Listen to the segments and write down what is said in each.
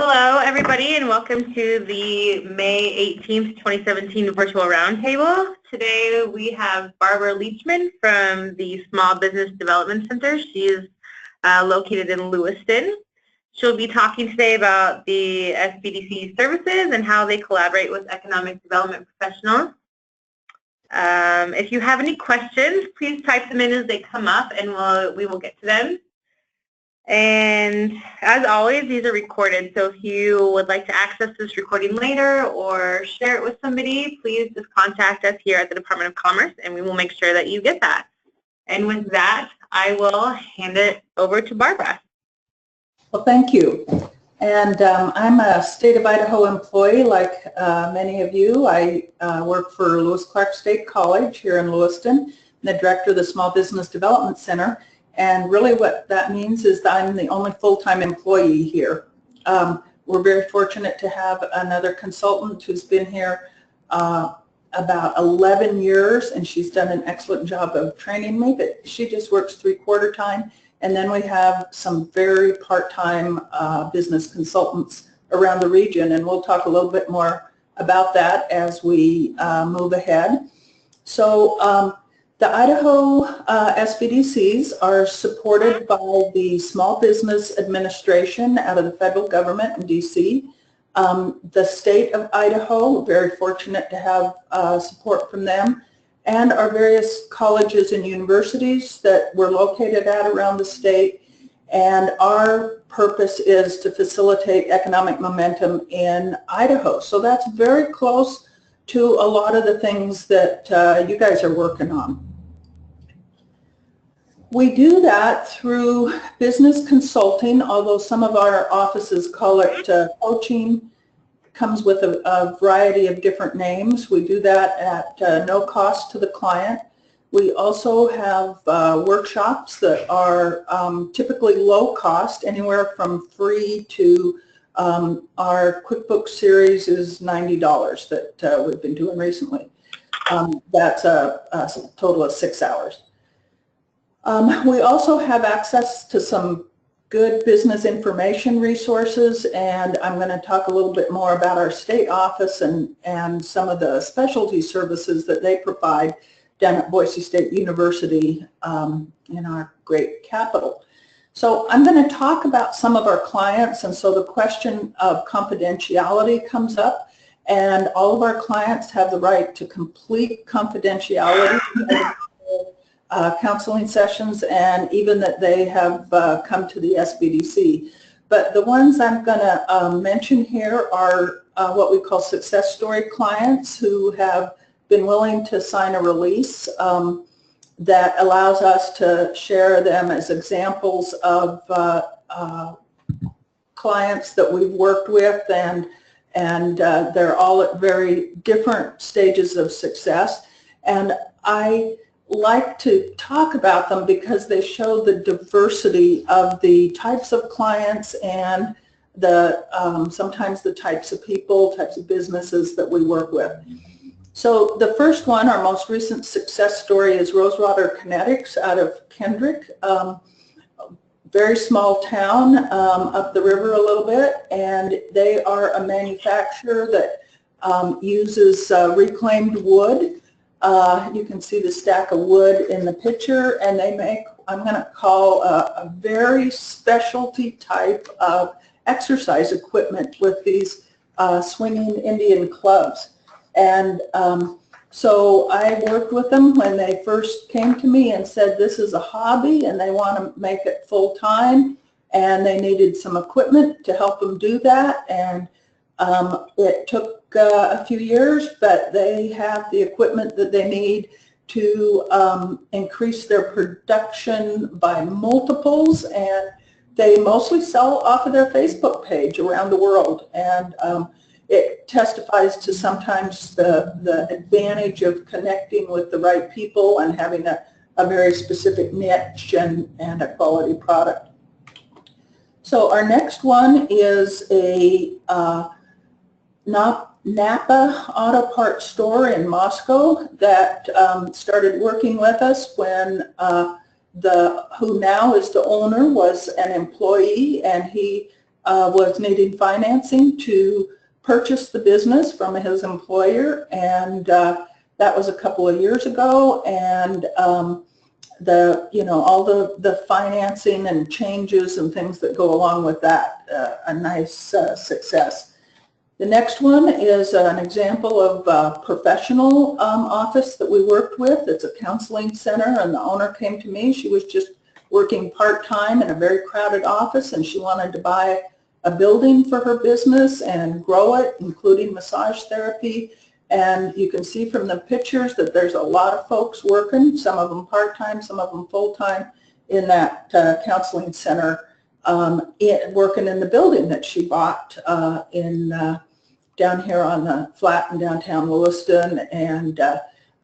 Hello, everybody, and welcome to the May 18th, 2017 Virtual Roundtable. Today we have Barbara Leachman from the Small Business Development Center. She is located in Lewiston. She'll be talking today about the SBDC services and how they collaborate with economic development professionals. If you have any questions, please type them in as they come up, and we will get to them. And as always, these are recorded, so if you would like to access this recording later or share it with somebody, please just contact us here at the Department of Commerce, and we will make sure that you get that. And with that, I will hand it over to Barbara. Well, thank you. And I'm a state of Idaho employee like many of you. I work for Lewis Clark State College here in Lewiston. I'm the director of the Small Business Development Center. And really what that means is that I'm the only full-time employee here. We're very fortunate to have another consultant who's been here about 11 years, and she's done an excellent job of training me, but she just works 3/4 time. And then we have some very part-time business consultants around the region, and we'll talk a little bit more about that as we move ahead. So the Idaho SBDCs are supported by the Small Business Administration out of the federal government in DC. The state of Idaho, we're very fortunate to have support from them, and our various colleges and universities that we're located at around the state. And our purpose is to facilitate economic momentum in Idaho. So that's very close to a lot of the things that you guys are working on. We do that through business consulting, although some of our offices call it coaching. Comes with a variety of different names. We do that at no cost to the client. We also have workshops that are typically low cost, anywhere from free to our QuickBooks series is $90 that we've been doing recently. That's a total of 6 hours. We also have access to some good business information resources, and I'm going to talk a little bit more about our state office and some of the specialty services that they provide down at Boise State University in our great capital. So I'm going to talk about some of our clients, and so the question of confidentiality comes up, and all of our clients have the right to complete confidentiality counseling sessions, and even that they have come to the SBDC. But the ones I'm going to mention here are what we call success story clients who have been willing to sign a release that allows us to share them as examples of clients that we've worked with, and they're all at very different stages of success. And I like to talk about them because they show the diversity of the types of clients and the sometimes the types of people, types of businesses that we work with. So the first one, our most recent success story, is Rosewater Kinetics out of Kendrick, very small town up the river a little bit, and they are a manufacturer that uses reclaimed wood. You can see the stack of wood in the picture, and they make, I'm going to call a very specialty type of exercise equipment with these swinging Indian clubs. And so I worked with them when they first came to me and said this is a hobby and they want to make it full-time, and they needed some equipment to help them do that. And it took a few years, but they have the equipment that they need to increase their production by multiples, and they mostly sell off of their Facebook page around the world. And it testifies to sometimes the advantage of connecting with the right people and having a very specific niche and a quality product. So our next one is a Napa Auto Parts store in Moscow that started working with us when who now is the owner was an employee, and he was needing financing to purchase the business from his employer, and that was a couple of years ago, and all the financing and changes and things that go along with that, a nice success. The next one is an example of a professional office that we worked with. It's a counseling center, and the owner came to me. She was just working part-time in a very crowded office, and she wanted to buy a building for her business and grow it, including massage therapy. And you can see from the pictures that there's a lot of folks working, some of them part-time, some of them full-time, in that counseling center, working in the building that she bought down here on the flat in downtown Lewiston. And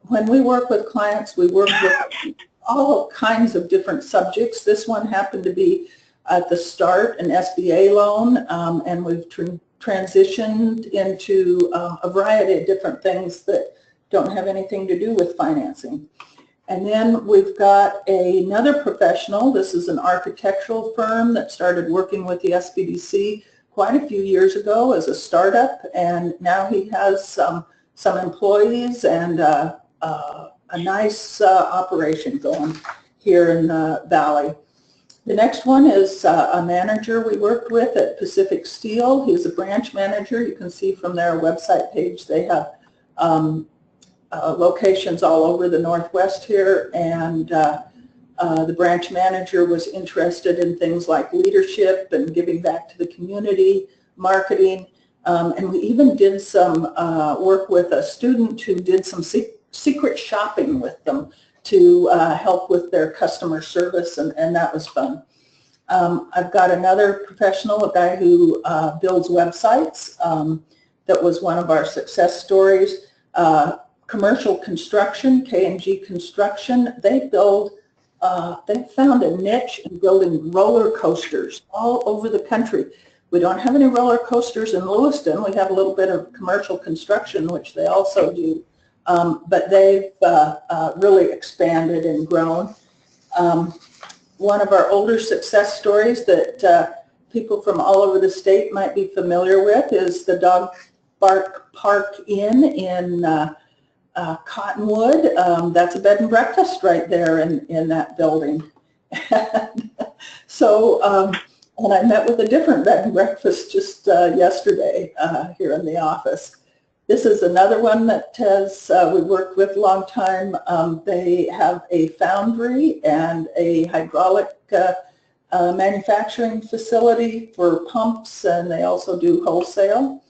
when we work with clients, we work with all kinds of different subjects. This one happened to be at the start an SBA loan, and we've transitioned into a variety of different things that don't have anything to do with financing. And then we've got another professional. This is an architectural firm that started working with the SBDC quite a few years ago as a startup, and now he has some employees and a nice operation going here in the Valley. The next one is a manager we worked with at Pacific Steel. He's a branch manager. You can see from their website page they have locations all over the Northwest here, and the branch manager was interested in things like leadership and giving back to the community, marketing, and we even did some work with a student who did some secret shopping with them to help with their customer service, and that was fun. I've got another professional, a guy who builds websites. That was one of our success stories. Commercial construction, K&G Construction, they found a niche in building roller coasters all over the country. We don't have any roller coasters in Lewiston. We have a little bit of commercial construction, which they also do. But they've really expanded and grown. One of our older success stories that people from all over the state might be familiar with is the Dog Park Inn in Cottonwood. That's a bed and breakfast right there in that building. So, and I met with a different bed and breakfast just yesterday here in the office. This is another one that we worked with a long time. They have a foundry and a hydraulic manufacturing facility for pumps, and they also do wholesale.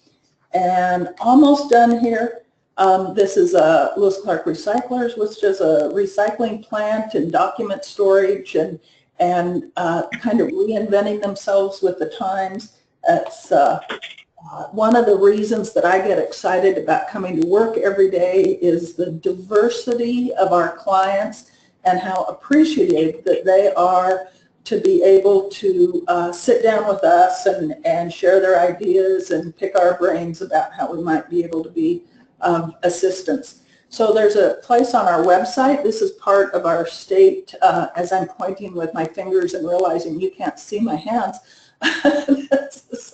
And almost done here. This is Lewis Clark Recyclers, which is a recycling plant and document storage, and kind of reinventing themselves with the times. It's one of the reasons that I get excited about coming to work every day is the diversity of our clients and how appreciative that they are to be able to sit down with us and share their ideas and pick our brains about how we might be able to be of assistance. So there's a place on our website. This is part of our state, as I'm pointing with my fingers and realizing you can't see my hands. This is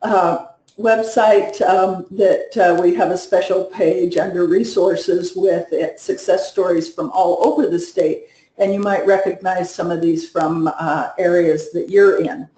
our website that we have a special page under resources with success stories from all over the state. And you might recognize some of these from areas that you're in.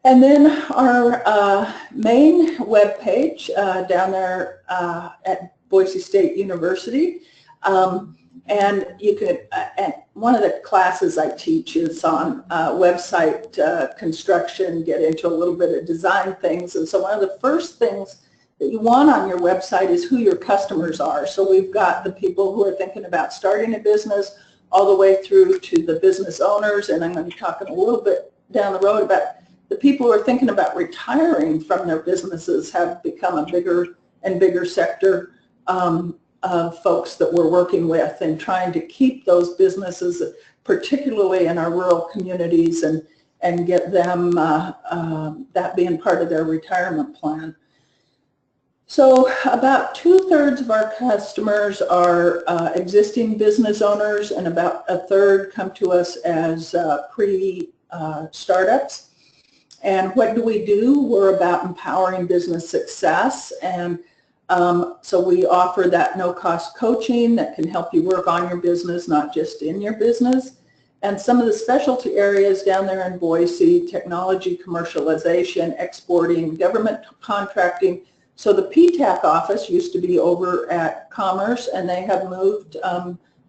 And then our main web page down there at Boise State University, and you could. And one of the classes I teach is on website construction. Get into a little bit of design things, and so one of the first things that you want on your website is who your customers are. So we've got the people who are thinking about starting a business, all the way through to the business owners, and I'm going to be talking a little bit down the road about the people who are thinking about retiring from their businesses. Have become a bigger and bigger sector of folks that we're working with, and trying to keep those businesses, particularly in our rural communities, and get them that being part of their retirement plan. So about 2/3 of our customers are existing business owners, and about 1/3 come to us as pre-startups. And what do we do? We're about empowering business success, and so we offer that no-cost coaching that can help you work on your business, not just in your business. And some of the specialty areas down there in Boise: technology, commercialization, exporting, government contracting. So the PTAC office used to be over at Commerce, and they have moved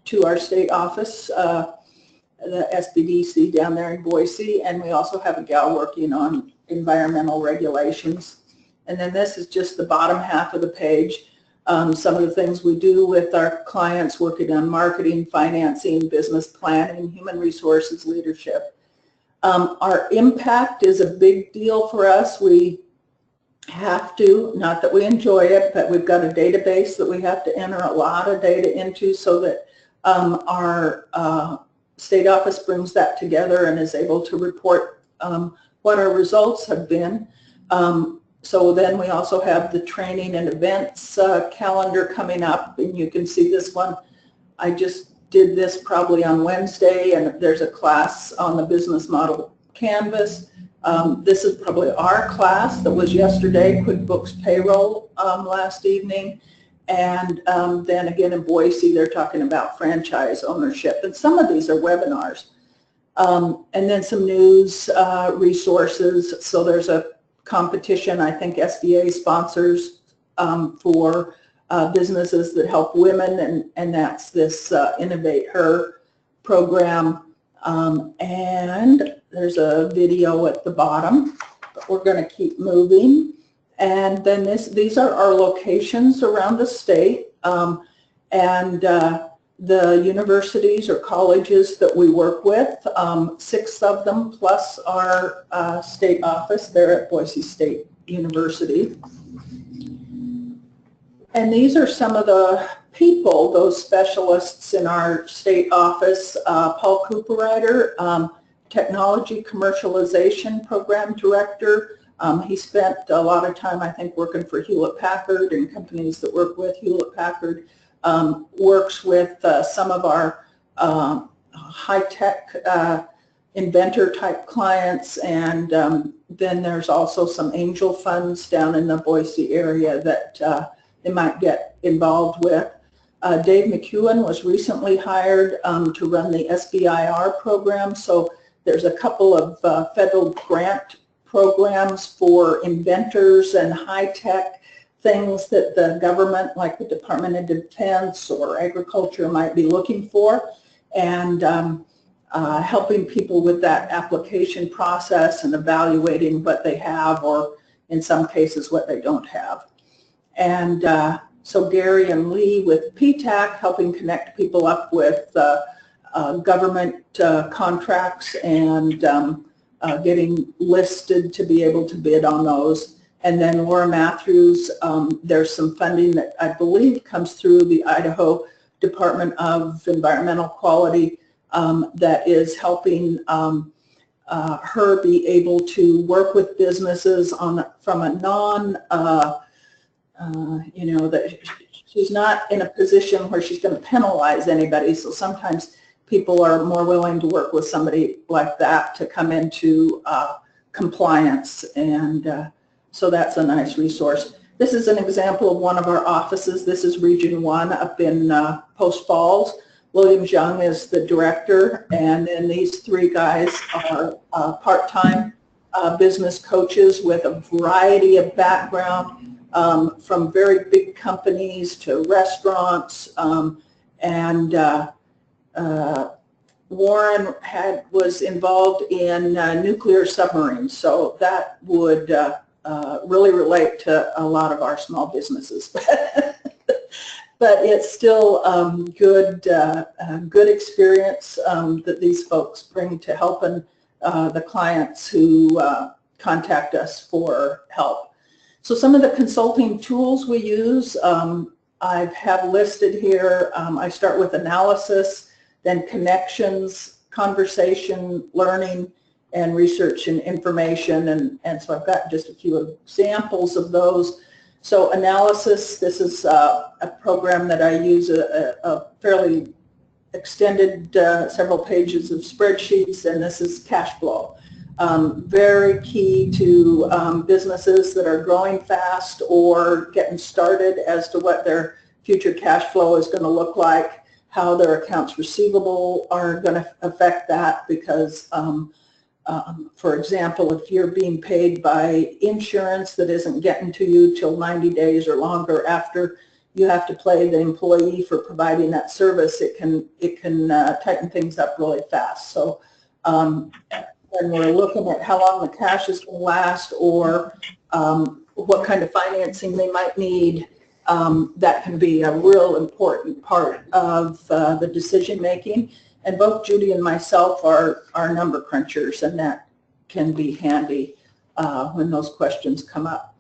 to our state office, the SBDC down there in Boise, and we also have a gal working on environmental regulations. And then this is just the bottom half of the page. Some of the things we do with our clients, working on marketing, financing, business planning, human resources, leadership. Our impact is a big deal for us. We have to, not that we enjoy it, but we've got a database that we have to enter a lot of data into, so that our state office brings that together and is able to report what our results have been. So then we also have the training and events calendar coming up, and you can see this one. I just did this probably on Wednesday, and there's a class on the business model canvas. This is probably our class that was yesterday, QuickBooks Payroll last evening. And then again in Boise, they're talking about franchise ownership. And some of these are webinars. And then some news resources. So there's a competition, I think SBA sponsors for businesses that help women, and that's this Innovate Her program. And there's a video at the bottom, but we're going to keep moving. And then these are our locations around the state, and the universities or colleges that we work with, 6 of them plus our state office there at Boise State University. And these are some of the people, those specialists in our state office. Paul Cooperrider, Technology Commercialization Program Director. He spent a lot of time, I think, working for Hewlett-Packard and companies that work with Hewlett-Packard. Works with some of our high-tech inventor-type clients, and then there's also some angel funds down in the Boise area that they might get involved with. Dave McEwen was recently hired to run the SBIR program, so there's a couple of federal grant programs for inventors and high-tech things that the government, like the Department of Defense or Agriculture, might be looking for, and helping people with that application process and evaluating what they have, or in some cases what they don't have. And so Gary and Lee with PTAC, helping connect people up with government contracts and getting listed to be able to bid on those. And then Laura Matthews, there's some funding that I believe comes through the Idaho Department of Environmental Quality that is helping her be able to work with businesses from a non, that she's not in a position where she's going to penalize anybody. So sometimes people are more willing to work with somebody like that to come into compliance, and so that's a nice resource. This is an example of one of our offices. This is Region 1 up in Post Falls. William Jung is the director, and then these 3 guys are part-time business coaches with a variety of background, from very big companies to restaurants, and Warren was involved in nuclear submarines, so that would really relate to a lot of our small businesses. But it's still good experience that these folks bring to helping the clients who contact us for help. So some of the consulting tools we use, I have listed here. I start with analysis, then connections, conversation, learning, and research and information. And so I've got just a few examples of those. So analysis, this is a program that I use, a fairly extended several pages of spreadsheets, and this is cash flow. very key to businesses that are growing fast or getting started as to what their future cash flow is going to look like, how their accounts receivable are going to affect that, because for example, if you're being paid by insurance that isn't getting to you till 90 days or longer after you have to pay the employee for providing that service, it can tighten things up really fast. So when we're looking at how long the cash is going to last, or what kind of financing they might need, that can be a real important part of the decision making. And both Judy and myself are number crunchers, and that can be handy when those questions come up.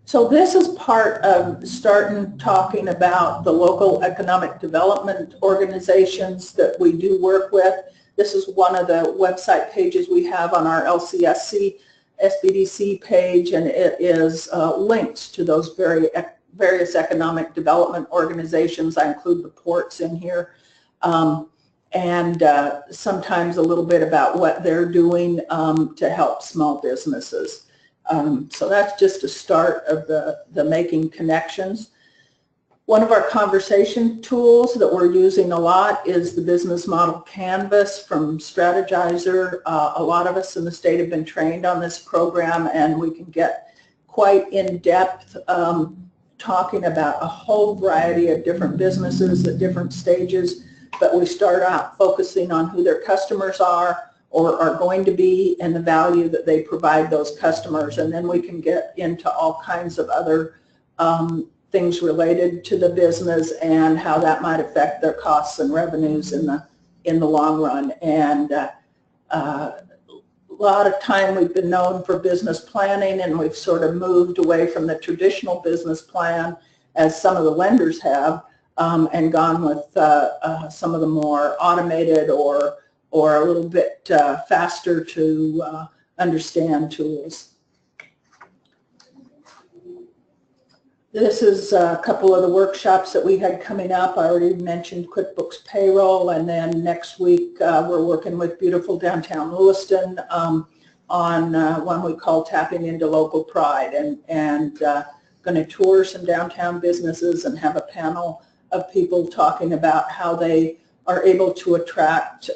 So this is part of starting talking about the local economic development organizations that we do work with. This is one of the website pages we have on our LCSC SBDC page, and it is links to those various economic development organizations. I include the ports in here, and sometimes a little bit about what they're doing to help small businesses. So that's just a start of the making connections. One of our conversation tools that we're using a lot is the business model canvas from Strategizer. A lot of us in the state have been trained on this program, and we can get quite in-depth talking about a whole variety of different businesses at different stages, but we start out focusing on who their customers are or are going to be, and the value that they provide those customers, and then we can get into all kinds of other things related to the business and how that might affect their costs and revenues in the long run. And a lot of time we've been known for business planning, and we've sort of moved away from the traditional business plan, as some of the lenders have, and gone with some of the more automated or a little bit faster to understand tools. This is a couple of the workshops that we had coming up. I already mentioned QuickBooks Payroll, and then next week we're working with beautiful downtown Lewiston on one we call Tapping into Local Pride, and going to tour some downtown businesses and have a panel of people talking about how they are able to attract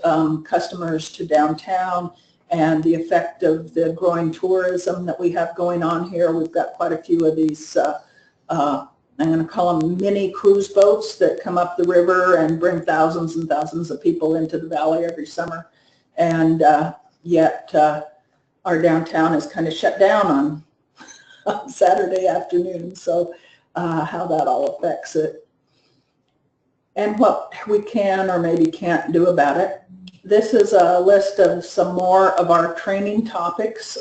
customers to downtown and the effect of the growing tourism that we have going on here. We've got quite a few of these I'm going to call them mini cruise boats that come up the river and bring thousands and thousands of people into the valley every summer. And yet our downtown is kind of shut down on Saturday afternoon. So how that all affects it and what we can or maybe can't do about it. This is a list of some more of our training topics.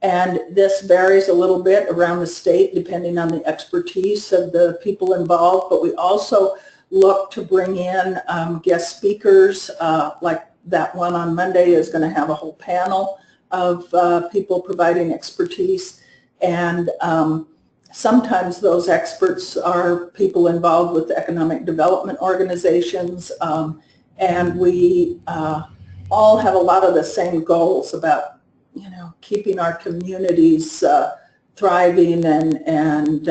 And this varies a little bit around the state depending on the expertise of the people involved, but we also look to bring in guest speakers, like that one on Monday is going to have a whole panel of people providing expertise, and sometimes those experts are people involved with economic development organizations, and we all have a lot of the same goals about keeping our communities thriving and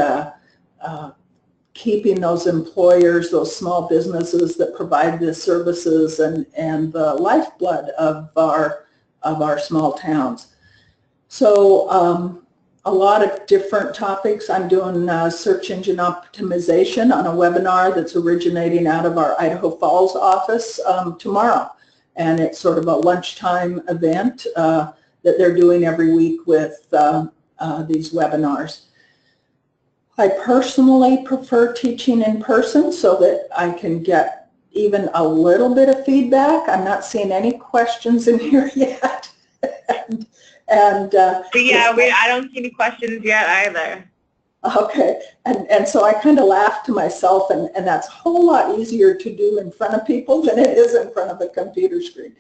keeping those employers, those small businesses that provide the services and the lifeblood of our small towns. So a lot of different topics. I'm doing search engine optimization on a webinar that's originating out of our Idaho Falls office tomorrow, and it's sort of a lunchtime event that they're doing every week with these webinars. I personally prefer teaching in person so that I can get even a little bit of feedback. I'm not seeing any questions in here yet. I don't see any questions yet either. Okay, and so I kind of laugh to myself, and that's a whole lot easier to do in front of people than it is in front of a computer screen.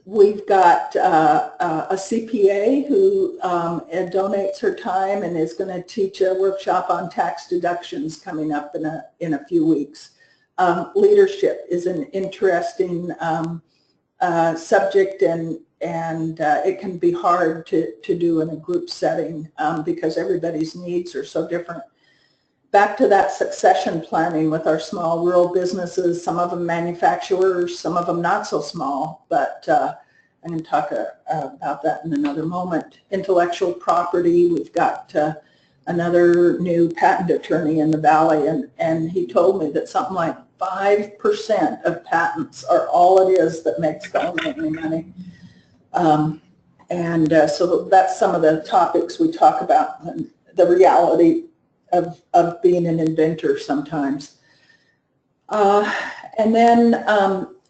We've got a CPA who donates her time and is going to teach a workshop on tax deductions coming up in a few weeks. Leadership is an interesting subject, and it can be hard to do in a group setting because everybody's needs are so different. Back to that succession planning with our small rural businesses, some of them manufacturers, some of them not so small, but I'm going to talk about that in another moment. Intellectual property, we've got another new patent attorney in the Valley, and he told me that something like 5% of patents are all it is that makes the only money. So that's some of the topics we talk about, and the reality of being an inventor sometimes. And then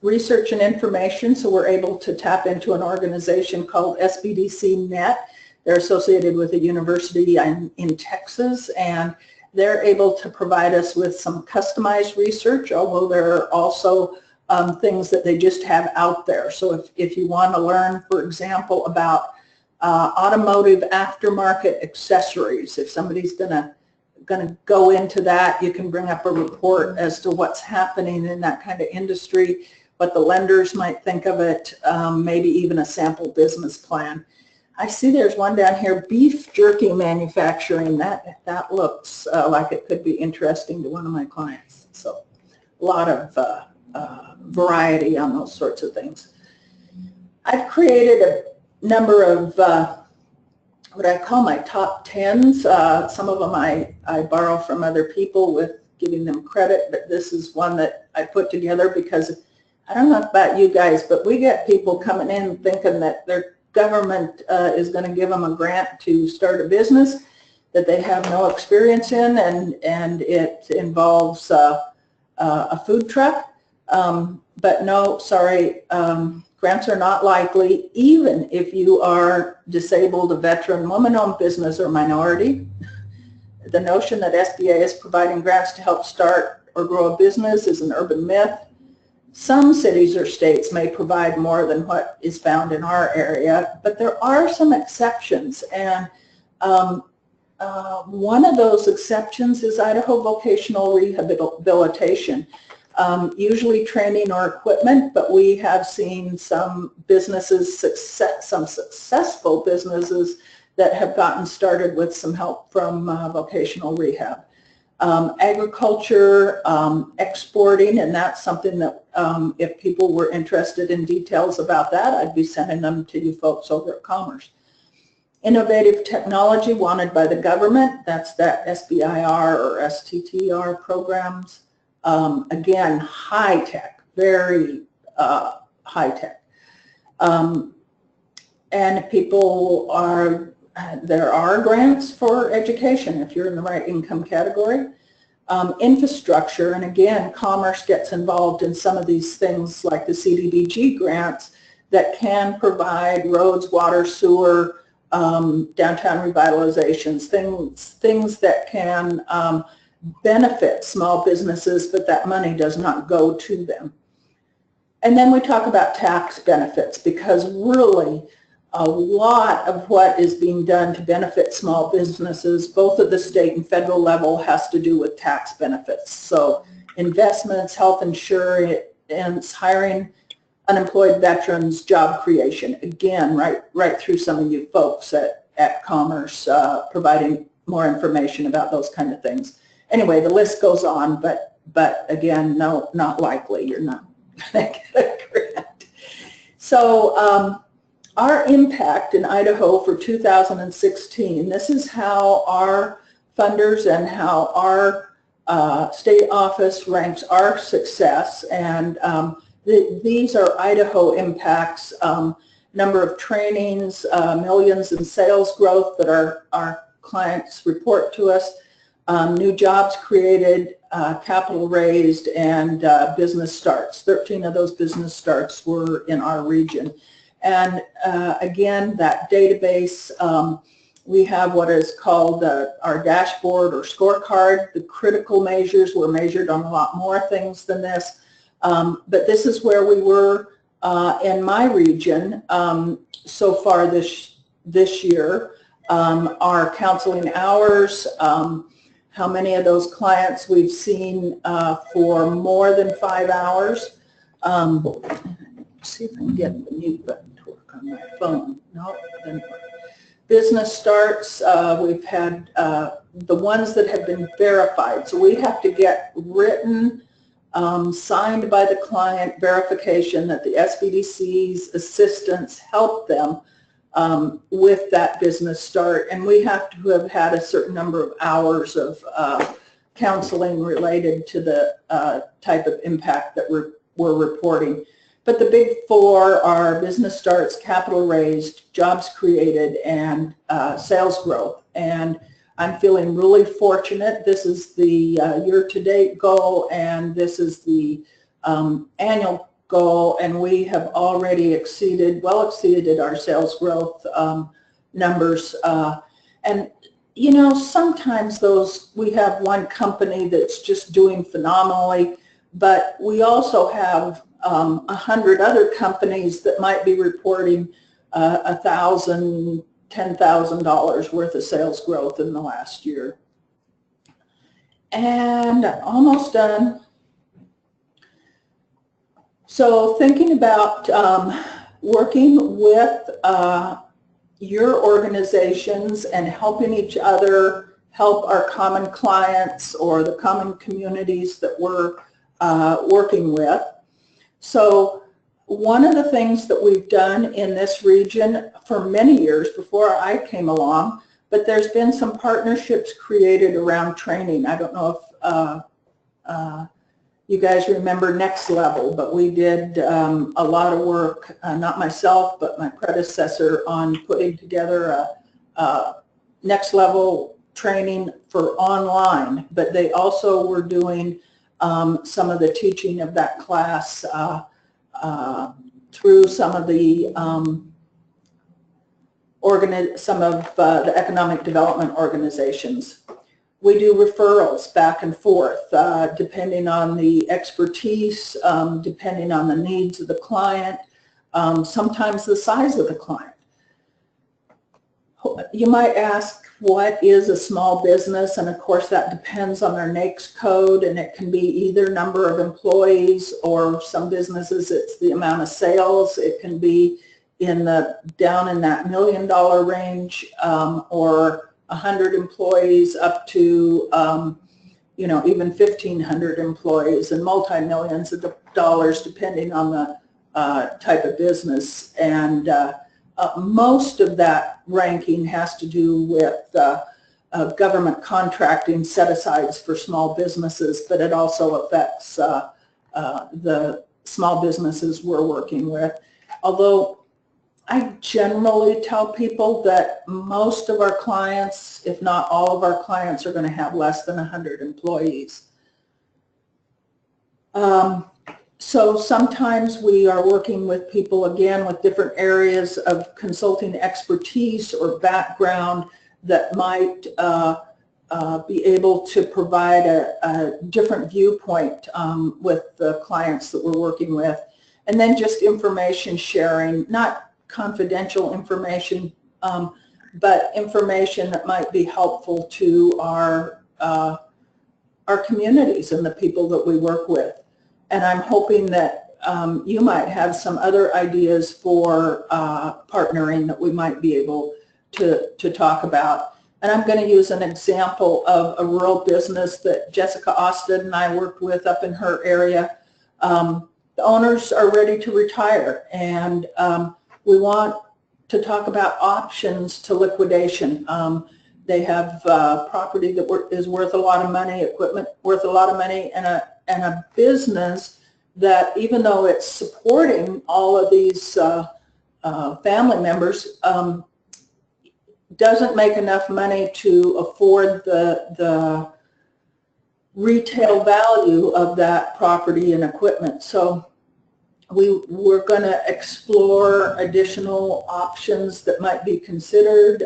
research and information, so we're able to tap into an organization called SBDC Net. They're associated with a university in Texas, and they're able to provide us with some customized research, although there are also things that they just have out there. So if you want to learn, for example, about automotive aftermarket accessories, if somebody's going to go into that, you can bring up a report as to what's happening in that kind of industry, what the lenders might think of it, maybe even a sample business plan. I see there's one down here, beef jerky manufacturing. That looks like it could be interesting to one of my clients. So a lot of variety on those sorts of things. I've created a number of what I call my top 10s. Some of them I borrow from other people with giving them credit, but this is one that I put together because I don't know about you guys, but we get people coming in thinking that their government is going to give them a grant to start a business that they have no experience in, and it involves a food truck. But no, sorry, grants are not likely, even if you are disabled, a veteran, woman-owned business, or minority. The notion that SBA is providing grants to help start or grow a business is an urban myth. Some cities or states may provide more than what is found in our area, but there are some exceptions, and one of those exceptions is Idaho vocational rehabilitation. Usually training or equipment, but we have seen some businesses, some successful businesses that have gotten started with some help from vocational rehab. Agriculture, exporting, and that's something that if people were interested in details about that, I'd be sending them to you folks over at Commerce. Innovative technology wanted by the government, that's that SBIR or STTR programs. Again, high tech, very high tech. And people are, there are grants for education if you're in the right income category. Infrastructure, and again, Commerce gets involved in some of these things like the CDBG grants that can provide roads, water, sewer, downtown revitalizations, things that can benefit small businesses, but that money does not go to them. And then we talk about tax benefits, because really a lot of what is being done to benefit small businesses, both at the state and federal level, has to do with tax benefits. So investments, health insurance, hiring unemployed veterans, job creation. Again, right through some of you folks at Commerce providing more information about those kind of things. Anyway, the list goes on, but again, no, not likely. You're not going to get a grant. So our impact in Idaho for 2016, this is how our funders and how our state office ranks our success, and these are Idaho impacts, number of trainings, millions in sales growth that our clients report to us, new jobs created, capital raised, and business starts. 13 of those business starts were in our region. And again, that database, we have what is called our dashboard or scorecard. The critical measures were measured on a lot more things than this. But this is where we were in my region so far this year. Our counseling hours, how many of those clients we've seen for more than 5 hours. see if I can get the mute button to work on my phone. No, it didn't work. Business starts, we've had the ones that have been verified. So we have to get written, signed by the client verification that the SBDC's assistants help them with that business start. And we have to have had a certain number of hours of counseling related to the type of impact that we're reporting. But the big four are business starts, capital raised, jobs created, and sales growth. And I'm feeling really fortunate. This is the year-to-date goal, and this is the annual goal, and we have already well exceeded our sales growth numbers. And you know, sometimes we have one company that's just doing phenomenally, but we also have 100 other companies that might be reporting $1,000, $10,000 worth of sales growth in the last year. And almost done. So thinking about working with your organizations and helping each other help our common clients or the common communities that we're working with. So one of the things that we've done in this region for many years before I came along, but there's been some partnerships created around training. I don't know if you guys remember Next Level, but we did a lot of work, not myself, but my predecessor, on putting together a Next Level training for online, but they also were doing some of the teaching of that class through some of the the economic development organizations. We do referrals back and forth, depending on the expertise, depending on the needs of the client, sometimes the size of the client. You might ask, what is a small business? And of course that depends on their NAICS code, and it can be either number of employees, or some businesses it's the amount of sales. It can be down in that $1 million range, or 100 employees up to you know, even 1,500 employees, and multi-millions of dollars depending on the type of business. And most of that ranking has to do with government contracting set-asides for small businesses, but it also affects the small businesses we're working with. Although I generally tell people that most of our clients, if not all of our clients, are going to have less than 100 employees. So sometimes we are working with people, again, with different areas of consulting expertise or background that might be able to provide a different viewpoint with the clients that we're working with. And then just information sharing, not confidential information, but information that might be helpful to our communities and the people that we work with. And I'm hoping that you might have some other ideas for partnering that we might be able to talk about. And I'm going to use an example of a rural business that Jessica Austin and I worked with up in her area. The owners are ready to retire, and we want to talk about options to liquidation. They have property that is worth a lot of money, equipment worth a lot of money, and a business that, even though it's supporting all of these family members, doesn't make enough money to afford the retail value of that property and equipment. So we're going to explore additional options that might be considered,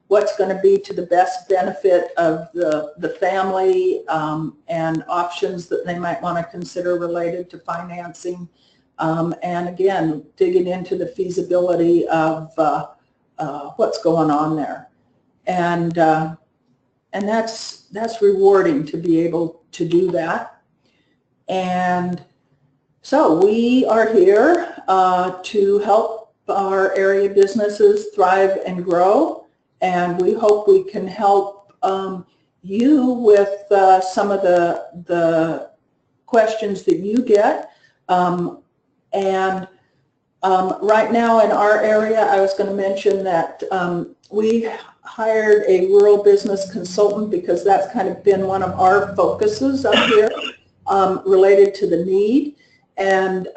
what's going to be to the best benefit of the family, and options that they might want to consider related to financing, and again, digging into the feasibility of what's going on there. And that's rewarding to be able to do that. And So we are here to help our area businesses thrive and grow, and we hope we can help you with some of the questions that you get. Right now in our area, I was going to mention that we hired a rural business consultant because that's kind of been one of our focuses up here related to the need. And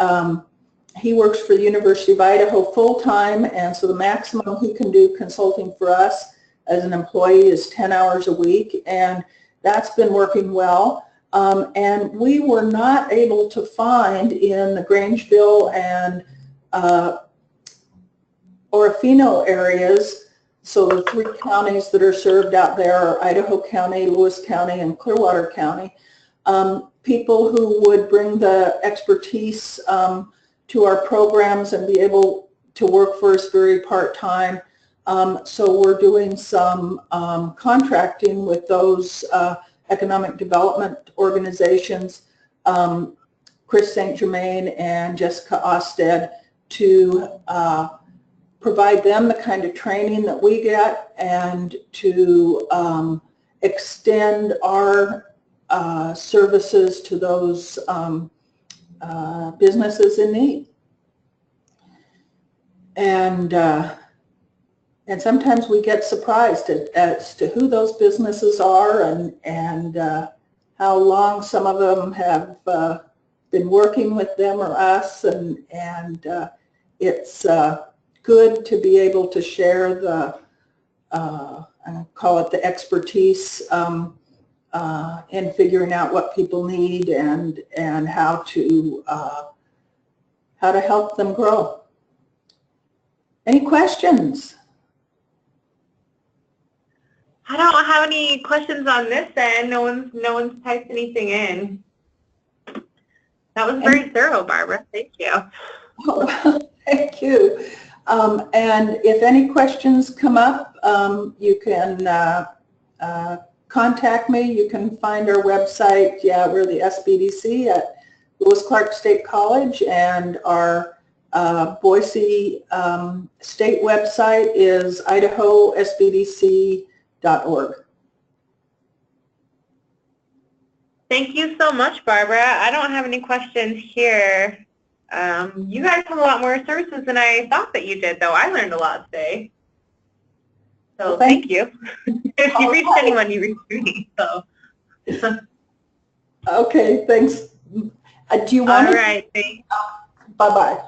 he works for the University of Idaho full-time, and so the maximum he can do consulting for us as an employee is 10 hours a week, and that's been working well. And we were not able to find in the Grangeville and Orofino areas, so the 3 counties that are served out there are Idaho County, Lewis County, and Clearwater County, people who would bring the expertise to our programs and be able to work for us very part-time. So we're doing some contracting with those economic development organizations, Chris St. Germain and Jessica Osted, to provide them the kind of training that we get and to extend our services to those businesses in need. And sometimes we get surprised as to who those businesses are and how long some of them have been working with them or us, and it's good to be able to share the, I call it the expertise in figuring out what people need and how to help them grow. Any questions? I don't have any questions on this end. No one's typed anything in. That was very thorough, Barbara. Thank you. Oh, thank you. And if any questions come up, you can contact me. You can find our website. Yeah, we're the SBDC at Lewis Clark State College, and our Boise state website is idahosbdc.org. Thank you so much, Barbara. I don't have any questions here. You guys have a lot more services than I thought that you did, though. I learned a lot today. So well, thank you. If you reached anyone, you reached me. So. Okay, thanks. Do you want All right, thanks. Bye-bye.